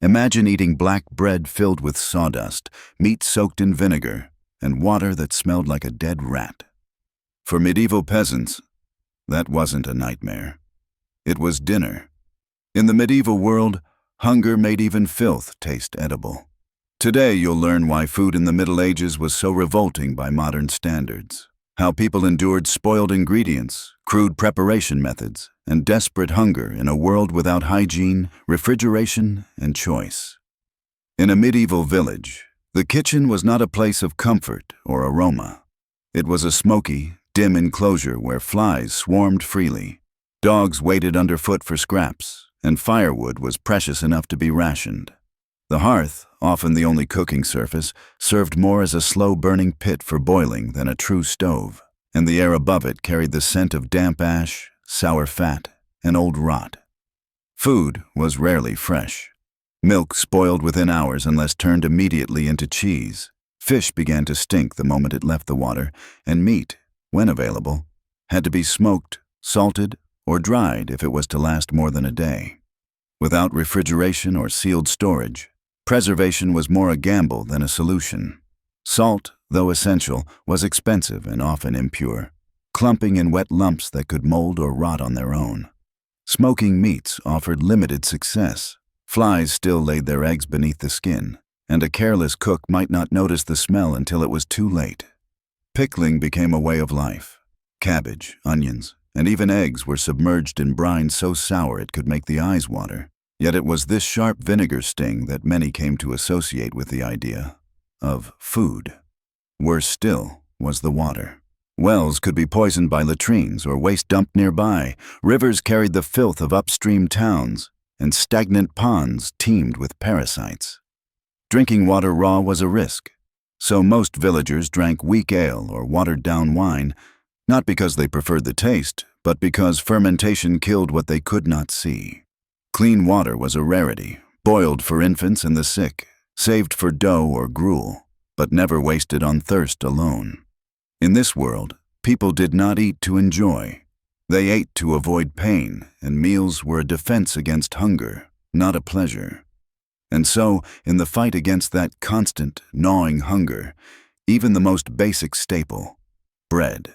Imagine eating black bread filled with sawdust, meat soaked in vinegar, and water that smelled like a dead rat. For medieval peasants, that wasn't a nightmare. It was dinner. In the medieval world, hunger made even filth taste edible. Today you'll learn why food in the Middle Ages was so revolting by modern standards, how people endured spoiled ingredients, crude preparation methods, and desperate hunger in a world without hygiene, refrigeration, and choice. In a medieval village, the kitchen was not a place of comfort or aroma. It was a smoky, dim enclosure where flies swarmed freely. Dogs waited underfoot for scraps, and firewood was precious enough to be rationed. The hearth, often the only cooking surface, served more as a slow-burning pit for boiling than a true stove, and the air above it carried the scent of damp ash, sour fat, and old rot. Food was rarely fresh. Milk spoiled within hours unless turned immediately into cheese. Fish began to stink the moment it left the water, and meat, when available, had to be smoked, salted, or dried if it was to last more than a day. Without refrigeration or sealed storage, preservation was more a gamble than a solution. Salt, though essential, was expensive and often impure, clumping in wet lumps that could mold or rot on their own. Smoking meats offered limited success. Flies still laid their eggs beneath the skin, and a careless cook might not notice the smell until it was too late. Pickling became a way of life. Cabbage, onions, and even eggs were submerged in brine so sour it could make the eyes water. Yet it was this sharp vinegar sting that many came to associate with the idea of food. Worse still was the water. Wells could be poisoned by latrines or waste dumped nearby. Rivers carried the filth of upstream towns, and stagnant ponds teemed with parasites. Drinking water raw was a risk, so most villagers drank weak ale or watered-down wine, not because they preferred the taste, but because fermentation killed what they could not see. Clean water was a rarity, boiled for infants and the sick, saved for dough or gruel, but never wasted on thirst alone. In this world, people did not eat to enjoy. They ate to avoid pain, and meals were a defense against hunger, not a pleasure. And so, in the fight against that constant, gnawing hunger, even the most basic staple, bread,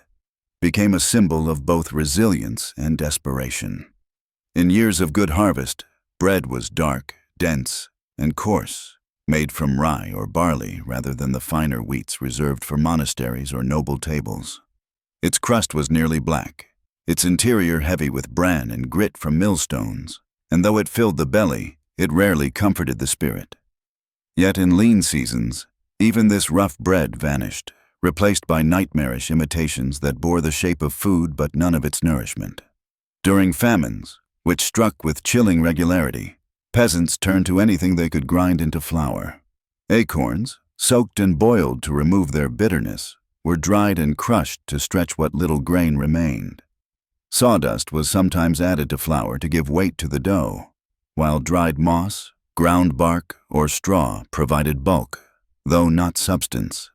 became a symbol of both resilience and desperation. In years of good harvest, bread was dark, dense, and coarse, made from rye or barley rather than the finer wheats reserved for monasteries or noble tables. Its crust was nearly black, its interior heavy with bran and grit from millstones, and though it filled the belly, it rarely comforted the spirit. Yet in lean seasons, even this rough bread vanished, replaced by nightmarish imitations that bore the shape of food but none of its nourishment. During famines, which struck with chilling regularity, peasants turned to anything they could grind into flour. Acorns, soaked and boiled to remove their bitterness, were dried and crushed to stretch what little grain remained. Sawdust was sometimes added to flour to give weight to the dough, while dried moss, ground bark, or straw provided bulk, though not substance.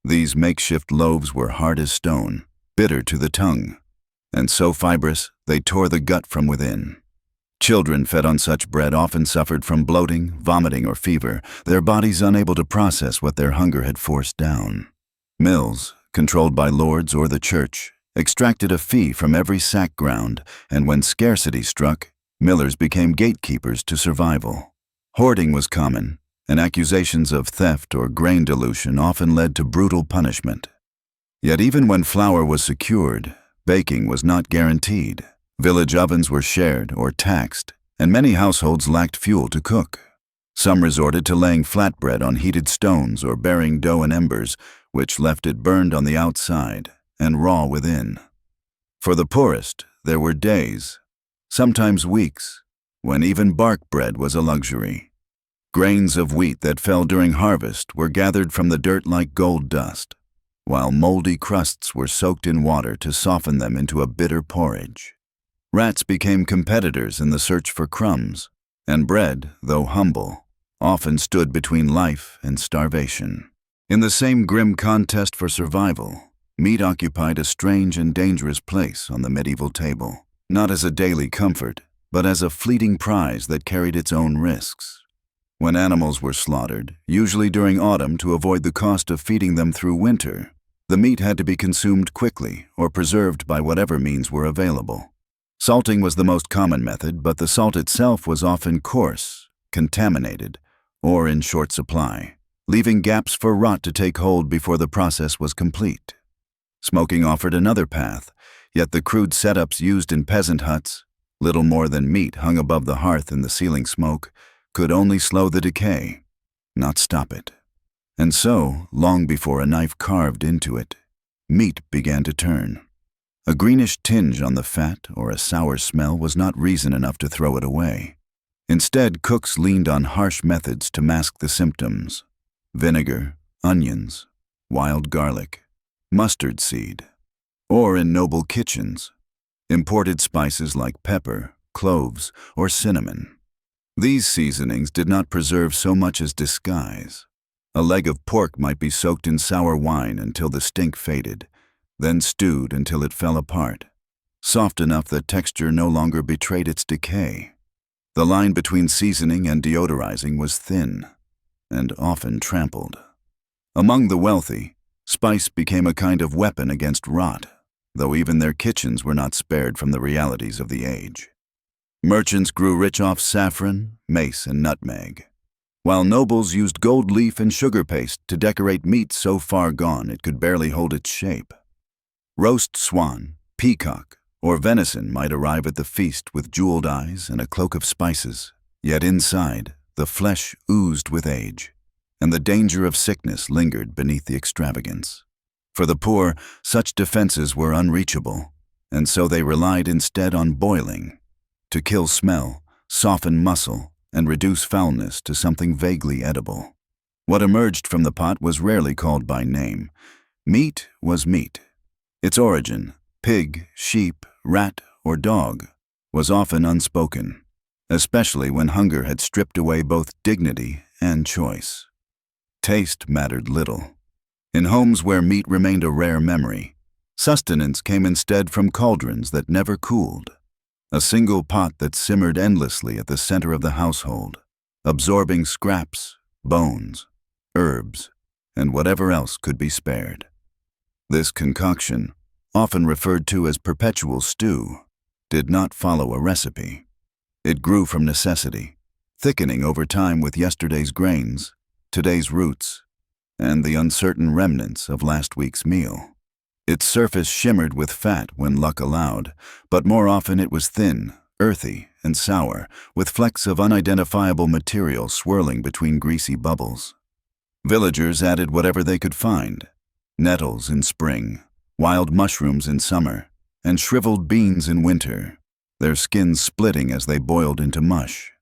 These makeshift loaves were hard as stone, bitter to the tongue, and so fibrous they tore the gut from within. Children fed on such bread often suffered from bloating, vomiting, or fever, their bodies unable to process what their hunger had forced down. Mills, controlled by lords or the church, extracted a fee from every sack ground, and when scarcity struck, millers became gatekeepers to survival. Hoarding was common, and accusations of theft or grain dilution often led to brutal punishment. Yet even when flour was secured, baking was not guaranteed. Village ovens were shared or taxed, and many households lacked fuel to cook. Some resorted to laying flatbread on heated stones or burying dough in embers, which left it burned on the outside and raw within. For the poorest, there were days, sometimes weeks, when even bark bread was a luxury. Grains of wheat that fell during harvest were gathered from the dirt like gold dust, while moldy crusts were soaked in water to soften them into a bitter porridge. Rats became competitors in the search for crumbs, and bread, though humble, often stood between life and starvation. In the same grim contest for survival, meat occupied a strange and dangerous place on the medieval table, not as a daily comfort, but as a fleeting prize that carried its own risks. When animals were slaughtered, usually during autumn to avoid the cost of feeding them through winter, the meat had to be consumed quickly or preserved by whatever means were available. Salting was the most common method, but the salt itself was often coarse, contaminated, or in short supply, leaving gaps for rot to take hold before the process was complete. Smoking offered another path, yet the crude setups used in peasant huts, little more than meat hung above the hearth in the ceiling smoke, could only slow the decay, not stop it. And so, long before a knife carved into it, meat began to turn. A greenish tinge on the fat or a sour smell was not reason enough to throw it away. Instead, cooks leaned on harsh methods to mask the symptoms: vinegar, onions, wild garlic, mustard seed, or in noble kitchens, imported spices like pepper, cloves, or cinnamon. These seasonings did not preserve so much as disguise. A leg of pork might be soaked in sour wine until the stink faded, then stewed until it fell apart, soft enough that texture no longer betrayed its decay. The line between seasoning and deodorizing was thin, and often trampled. Among the wealthy, spice became a kind of weapon against rot, though even their kitchens were not spared from the realities of the age. Merchants grew rich off saffron, mace, and nutmeg, while nobles used gold leaf and sugar paste to decorate meat so far gone it could barely hold its shape. Roast swan, peacock, or venison might arrive at the feast with jeweled eyes and a cloak of spices, yet inside, the flesh oozed with age, and the danger of sickness lingered beneath the extravagance. For the poor, such defenses were unreachable, and so they relied instead on boiling, to kill smell, soften muscle, and reduce foulness to something vaguely edible. What emerged from the pot was rarely called by name. Meat was meat. Its origin, pig, sheep, rat, or dog, was often unspoken, especially when hunger had stripped away both dignity and choice. Taste mattered little. In homes where meat remained a rare memory, sustenance came instead from cauldrons that never cooled. A single pot that simmered endlessly at the center of the household, absorbing scraps, bones, herbs, and whatever else could be spared. This concoction, often referred to as perpetual stew, did not follow a recipe. It grew from necessity, thickening over time with yesterday's grains, today's roots, and the uncertain remnants of last week's meal. Its surface shimmered with fat when luck allowed, but more often it was thin, earthy, and sour, with flecks of unidentifiable material swirling between greasy bubbles. Villagers added whatever they could find: nettles in spring, wild mushrooms in summer, and shriveled beans in winter, their skins splitting as they boiled into mush.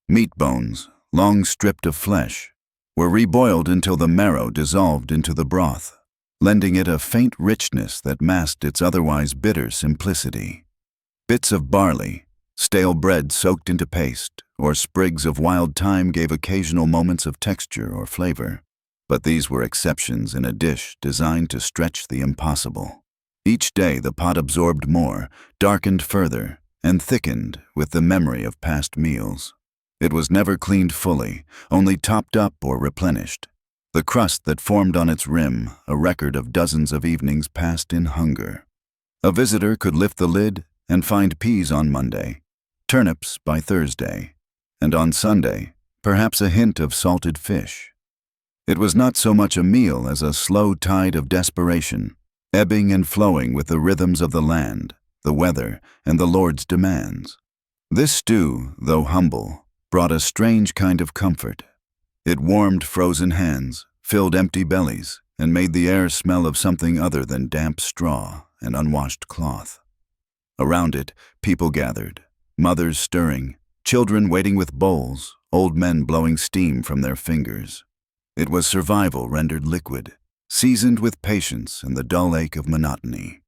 Meat bones, long stripped of flesh, were reboiled until the marrow dissolved into the broth, lending it a faint richness that masked its otherwise bitter simplicity. Bits of barley, stale bread soaked into paste, or sprigs of wild thyme gave occasional moments of texture or flavor, but these were exceptions in a dish designed to stretch the impossible. Each day the pot absorbed more, darkened further, and thickened with the memory of past meals. It was never cleaned fully, only topped up or replenished. The crust that formed on its rim, a record of dozens of evenings passed in hunger. A visitor could lift the lid and find peas on Monday, turnips by Thursday, and on Sunday, perhaps a hint of salted fish. It was not so much a meal as a slow tide of desperation, ebbing and flowing with the rhythms of the land, the weather, and the Lord's demands. This stew, though humble, brought a strange kind of comfort. It warmed frozen hands, filled empty bellies, and made the air smell of something other than damp straw and unwashed cloth. Around it, people gathered, mothers stirring, children waiting with bowls, old men blowing steam from their fingers. It was survival rendered liquid, seasoned with patience and the dull ache of monotony.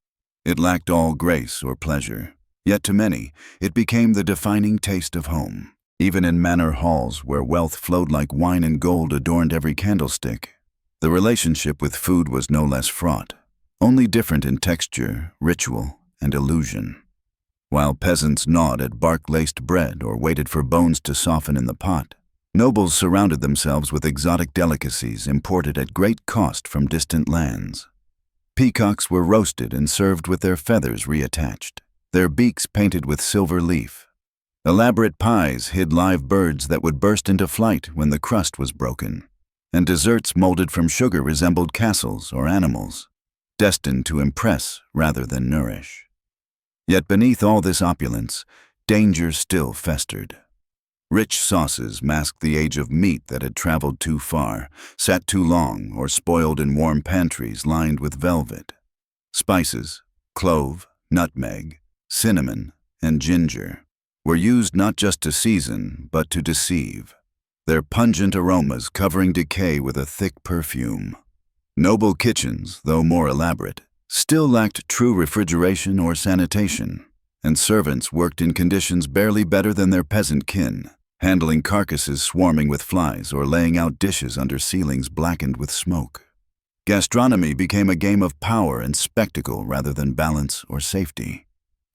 It lacked all grace or pleasure, yet to many, it became the defining taste of home. Even in manor halls where wealth flowed like wine and gold adorned every candlestick, the relationship with food was no less fraught, only different in texture, ritual, and illusion. While peasants gnawed at bark-laced bread or waited for bones to soften in the pot, Nobles surrounded themselves with exotic delicacies imported at great cost from distant lands. Peacocks were roasted and served with their feathers reattached, their beaks painted with silver leaf. Elaborate pies hid live birds that would burst into flight when the crust was broken, and desserts molded from sugar resembled castles or animals, destined to impress rather than nourish. Yet beneath all this opulence, danger still festered. Rich sauces masked the age of meat that had traveled too far, sat too long, or spoiled in warm pantries lined with velvet. Spices, clove, nutmeg, cinnamon, and ginger were used not just to season, but to deceive, their pungent aromas covering decay with a thick perfume. Noble kitchens, though more elaborate, still lacked true refrigeration or sanitation, and servants worked in conditions barely better than their peasant kin, handling carcasses swarming with flies or laying out dishes under ceilings blackened with smoke. Gastronomy became a game of power and spectacle rather than balance or safety.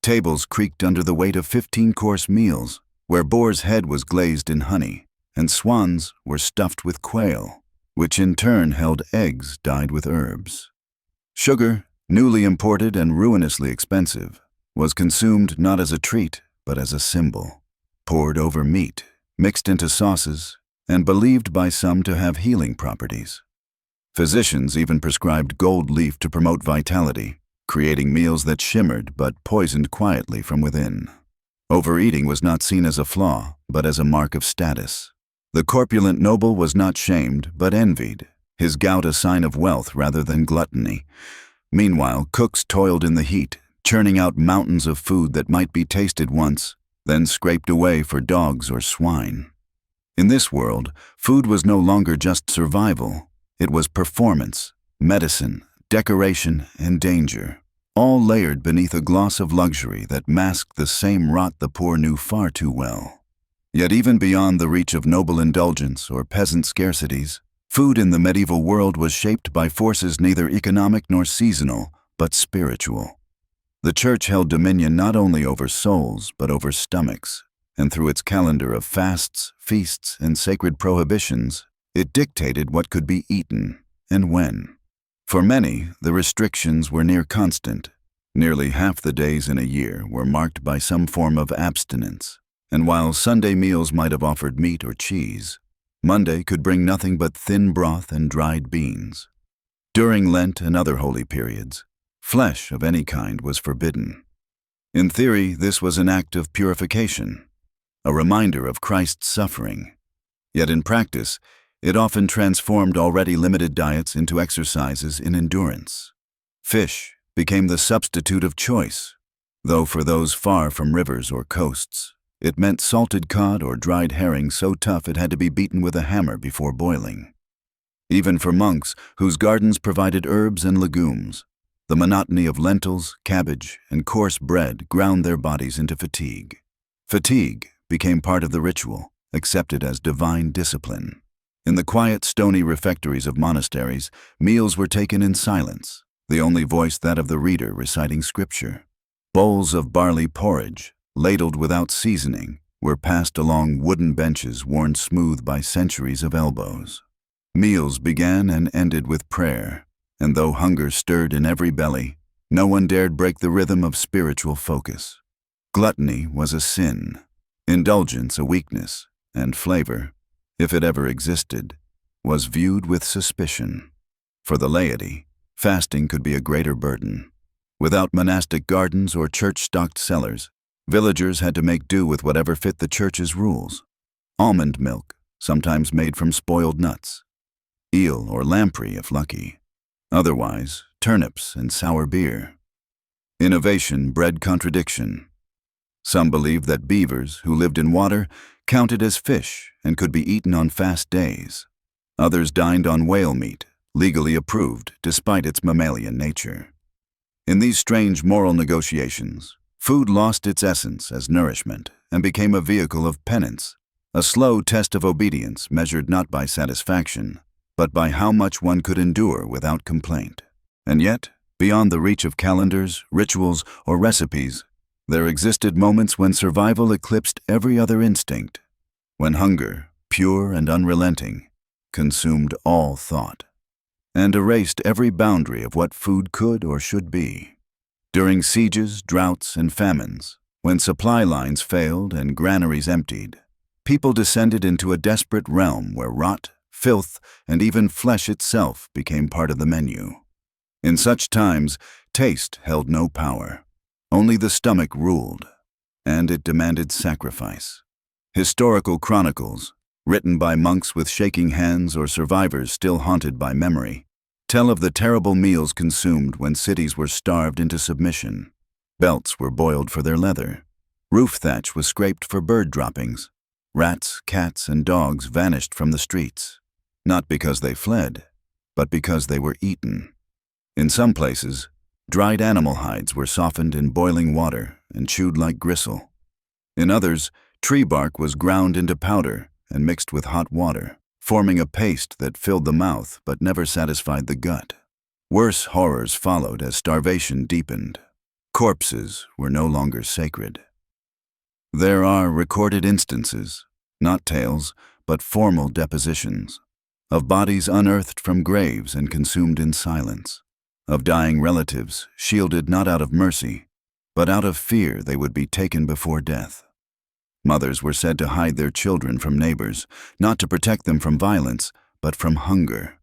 Tables creaked under the weight of 15-course meals, where boar's head was glazed in honey, and swans were stuffed with quail, which in turn held eggs dyed with herbs. Sugar, newly imported and ruinously expensive, was consumed not as a treat, but as a symbol, poured over meat, mixed into sauces, and believed by some to have healing properties. Physicians even prescribed gold leaf to promote vitality, creating meals that shimmered but poisoned quietly from within. Overeating was not seen as a flaw, but as a mark of status. The corpulent noble was not shamed, but envied, his gout a sign of wealth rather than gluttony. Meanwhile, cooks toiled in the heat, churning out mountains of food that might be tasted once, then scraped away for dogs or swine. In this world, food was no longer just survival. It was performance, medicine, decoration, and danger, all layered beneath a gloss of luxury that masked the same rot the poor knew far too well. Yet even beyond the reach of noble indulgence or peasant scarcities, food in the medieval world was shaped by forces neither economic nor seasonal, but spiritual. The Church held dominion not only over souls, but over stomachs, and through its calendar of fasts, feasts, and sacred prohibitions, it dictated what could be eaten and when. For many, the restrictions were near constant. Nearly half the days in a year were marked by some form of abstinence, and while Sunday meals might have offered meat or cheese, Monday could bring nothing but thin broth and dried beans. During Lent and other holy periods, flesh of any kind was forbidden. In theory, this was an act of purification, a reminder of Christ's suffering. Yet in practice, it often transformed already limited diets into exercises in endurance. Fish became the substitute of choice, though for those far from rivers or coasts, it meant salted cod or dried herring so tough it had to be beaten with a hammer before boiling. Even for monks, whose gardens provided herbs and legumes, the monotony of lentils, cabbage, and coarse bread ground their bodies into fatigue. Fatigue became part of the ritual, accepted as divine discipline. In the quiet, stony refectories of monasteries, meals were taken in silence, the only voice that of the reader reciting scripture. Bowls of barley porridge, ladled without seasoning, were passed along wooden benches worn smooth by centuries of elbows. Meals began and ended with prayer, and though hunger stirred in every belly, no one dared break the rhythm of spiritual focus. Gluttony was a sin, indulgence a weakness, and flavor, if it ever existed, was viewed with suspicion. For the laity, fasting could be a greater burden. Without monastic gardens or church-stocked cellars, villagers had to make do with whatever fit the church's rules. Almond milk, sometimes made from spoiled nuts. Eel or lamprey if lucky. Otherwise, turnips and sour beer. Innovation bred contradiction. Some believed that beavers, who lived in water, counted as fish and could be eaten on fast days. Others dined on whale meat, legally approved despite its mammalian nature. In these strange moral negotiations, food lost its essence as nourishment and became a vehicle of penance, a slow test of obedience measured not by satisfaction, but by how much one could endure without complaint. And yet, beyond the reach of calendars, rituals, or recipes, there existed moments when survival eclipsed every other instinct, when hunger, pure and unrelenting, consumed all thought, and erased every boundary of what food could or should be. During sieges, droughts, and famines, when supply lines failed and granaries emptied, people descended into a desperate realm where rot, filth, and even flesh itself became part of the menu. In such times, taste held no power. Only the stomach ruled, and it demanded sacrifice. Historical chronicles, written by monks with shaking hands or survivors still haunted by memory, tell of the terrible meals consumed when cities were starved into submission. Belts were boiled for their leather. Roof thatch was scraped for bird droppings. Rats, cats, and dogs vanished from the streets, not because they fled, but because they were eaten. In some places, dried animal hides were softened in boiling water and chewed like gristle. In others, tree bark was ground into powder and mixed with hot water, forming a paste that filled the mouth but never satisfied the gut. Worse horrors followed as starvation deepened. Corpses were no longer sacred. There are recorded instances, not tales, but formal depositions, of bodies unearthed from graves and consumed in silence, of dying relatives shielded not out of mercy, but out of fear they would be taken before death. Mothers were said to hide their children from neighbors, not to protect them from violence, but from hunger.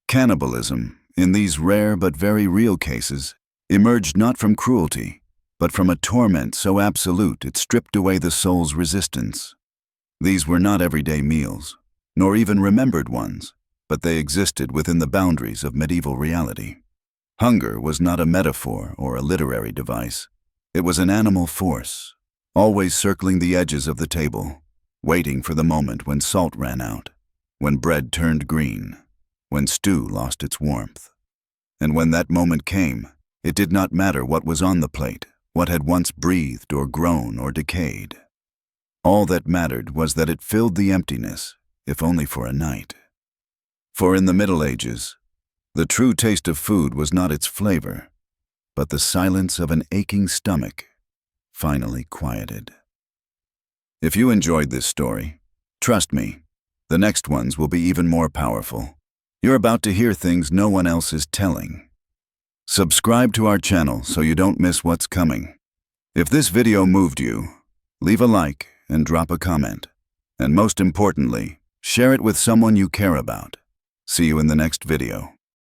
Cannibalism, in these rare but very real cases, emerged not from cruelty, but from a torment so absolute it stripped away the soul's resistance. These were not everyday meals, nor even remembered ones, but they existed within the boundaries of medieval reality. Hunger was not a metaphor or a literary device. It was an animal force, always circling the edges of the table, waiting for the moment when salt ran out, when bread turned green, when stew lost its warmth. And when that moment came, it did not matter what was on the plate, what had once breathed or grown or decayed. All that mattered was that it filled the emptiness, if only for a night. For in the Middle Ages, the true taste of food was not its flavor, but the silence of an aching stomach, finally quieted. If you enjoyed this story, trust me, the next ones will be even more powerful. You're about to hear things no one else is telling. Subscribe to our channel so you don't miss what's coming. If this video moved you, leave a like and drop a comment. And most importantly, share it with someone you care about. See you in the next video.